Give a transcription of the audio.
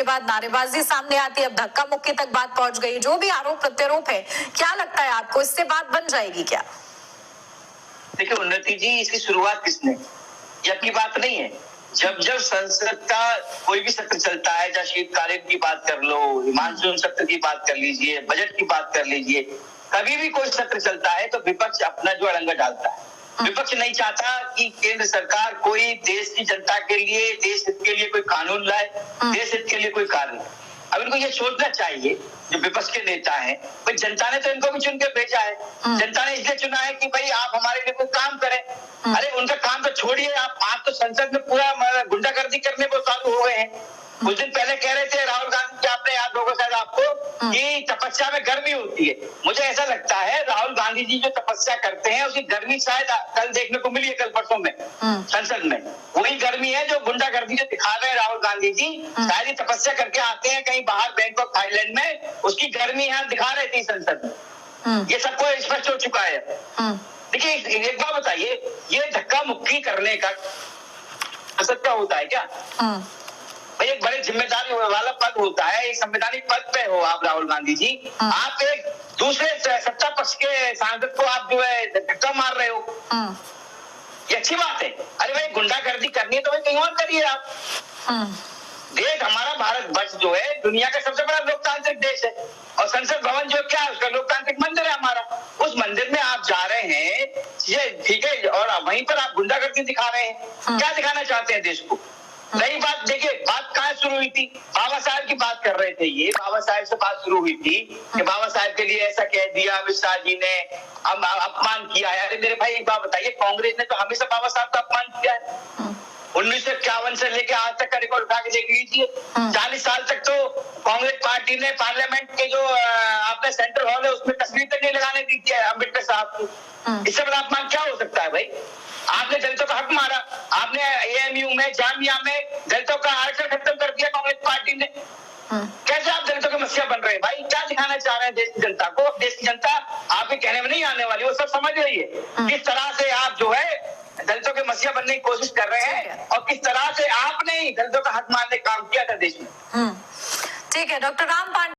बाद नारेबाजी सामने आती है, अब धक्का मुक्की तक बात पहुंच गई। जो भी आरोप प्रत्यारोप है, क्या लगता है आपको, इससे बात बन जाएगी क्या? देखिए उन्नति जी, इसकी शुरुआत किसने, जब की बात नहीं है। जब जब संसद का कोई भी सत्र चलता है, चाहे शीतकालीन की बात कर लो, मानसून सत्र की बात कर लीजिए, बजट की बात कर लीजिए, कभी भी कोई सत्र चलता है तो विपक्ष अपना जो अड़ंगा डालता है। विपक्ष नहीं चाहता कि केंद्र सरकार कोई देश की जनता के लिए, देश हित के लिए कोई कानून लाए, देश हित के लिए कोई कार्य। अब इनको ये सोचना चाहिए, जो विपक्ष के नेता हैं, भाई जनता ने तो इनको भी चुन के भेजा है, जनता ने इसलिए चुना है कि भाई आप हमारे लिए कोई काम करें। अरे उनका काम तो छोड़िए, आप तो संसद में पूरा गुंडागर्दी करने को चालू हो गए हैं। कुछ दिन पहले कह रहे थे राहुल गांधी जी, आपने याद होगा शायद आपको, कि तपस्या में गर्मी होती है। मुझे ऐसा लगता है राहुल गांधी जी जो तपस्या करते हैं उसकी गर्मी शायद कल देखने को मिली है, कल परसों में संसद में। वही गर्मी है जो गुंडागर्दी जो दिखा रहे हैं राहुल गांधी जी, शायद ही तपस्या करके आते हैं कहीं बाहर बैंकॉक थाईलैंड में, उसकी गर्मी यहाँ दिखा रहे थे संसद में। ये सबको स्पष्ट हो चुका है। देखिए एक बात बताइए, ये धक्का मुक्की करने का असर क्या होता है क्या? भाई एक बड़े जिम्मेदारी वाला पद होता है, एक संवैधानिक पद पे हो आप राहुल गांधी जी, आप एक दूसरे सत्ता पक्ष के सांसद को आप जो है धक्का मार रहे हो, ये अच्छी बात है। अरे भाई गुंडागर्दी करनी है तो भाई कहीं और करिए आप। देश हमारा भारत वर्ष जो है दुनिया का सबसे बड़ा लोकतांत्रिक देश है, और संसद भवन जो क्या है उसका लोकतांत्रिक मंदिर है हमारा। उस मंदिर में आप जा रहे हैं, ये ठीक है, और वहीं पर आप गुंडागर्दी दिखा रहे हैं। क्या दिखाना चाहते हैं देश को? नई बात देखिए, बात कहाँ शुरू हुई थी, बाबा साहब की बात कर रहे थे, ये बाबा साहब से बात शुरू हुई थी कि बाबा साहब के लिए ऐसा कह दिया अमित शाह जी ने, अपमान किया है। अरे मेरे भाई एक बात बताइए, कांग्रेस ने तो हमेशा बाबा साहब का अपमान किया है। 1951 से लेके आज तक का रिकॉर्ड उठा के देख लीजिए, 40 साल तक तो कांग्रेस पार्टी ने पार्लियामेंट के जो आपने सेंट्रल हॉल है उसमें तस्वीर तक नहीं लगाने दी थी अम्बेडकर साहब को। इससे बड़ा अपमान क्या हो सकता है भाई? आपने दलितों का हक मारा, आपने एएमयू में, जामिया में दलितों का आरक्षण खत्म कर दिया कांग्रेस पार्टी ने। कैसे आप दलितों के मसीहा बन रहे हैं भाई? क्या दिखाना चाह रहे हैं देश की जनता को? देश की जनता आपके कहने में नहीं आने वाली, वो सब समझ रही है किस तरह से आप जो है दलितों के मसीहा बनने की कोशिश कर रहे हैं, और किस तरह से आपने दलितों का हक मारने का काम किया था देश में। ठीक है, डॉक्टर राम पांडे।